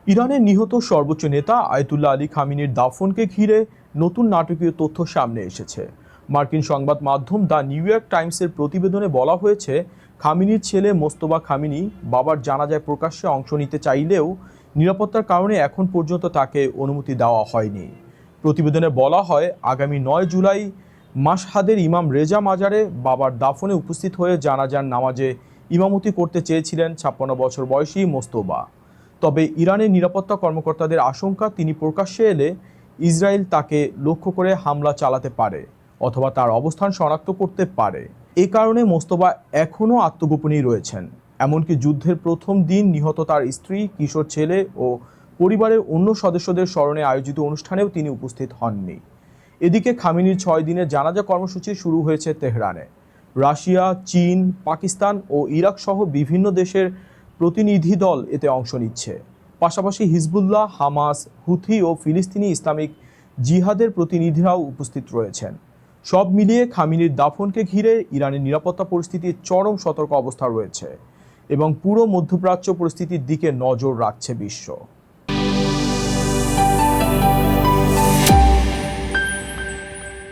ইরানের নিহত সর্বোচ্চ নেতা আয়াতুল্লাহ আলী খামিনির দাফনকে ঘিরে নতুন নাটকীয় তথ্য সামনে এসেছে। মার্কিন সংবাদ মাধ্যম দ্য নিউ ইয়র্ক টাইমসের প্রতিবেদনে বলা হয়েছে, খামিনির ছেলে মোস্তফা খামিনি বাবার জানাজায় প্রকাশ্যে অংশ নিতে চাইলেও নিরাপত্তার কারণে এখন পর্যন্ত তাকে অনুমতি দেওয়া হয়নি। প্রতিবেদনে বলা হয়, আগামী ৯ জুলাই মাশহাদের ইমাম রেজা মাজারে বাবার দাফনে উপস্থিত হয়ে জানাজার নামাজে ইমামতি করতে চেয়েছিলেন ৫৬ বছর বয়সী মোস্তফা। তবে ইরানের নিরাপত্তা কর্মকর্তাদের আশঙ্কা, তিনি প্রকাশ্যে এলে ইসরায়েল তাকে লক্ষ্য করে হামলা চালাতে পারে অথবা তার অবস্থান শনাক্ত করতে পারে। এ কারণে মোস্তফা এখনও আত্মগোপনেই রয়েছেন। এমনকি যুদ্ধের প্রথম দিন নিহত তার স্ত্রী, কিশোর ছেলে ও পরিবারের অন্য সদস্যদের স্মরণে আয়োজিত অনুষ্ঠানেও তিনি উপস্থিত হননি। এদিকে খামেনির ৬ দিনের জানাজা কর্মসূচি শুরু হয়েছে তেহরানে। রাশিয়া, চীন, পাকিস্তান ও ইরাক সহ বিভিন্ন দেশের প্রতিনিধি দল এতে অংশ নিচ্ছে। পাশাপাশি হিজবুল্লাহ, হামাস, হুথি ও ফিলিস্তিনি ইসলামিক জিহাদের প্রতিনিধিরাও উপস্থিত রয়েছেন। সব মিলিয়ে খামেনির দাফনকে ঘিরে ইরানের নিরাপত্তা পরিস্থিতির চরম সতর্ক অবস্থা রয়েছে এবং পুরো মধ্যপ্রাচ্য পরিস্থিতির দিকে নজর রাখছে বিশ্ব।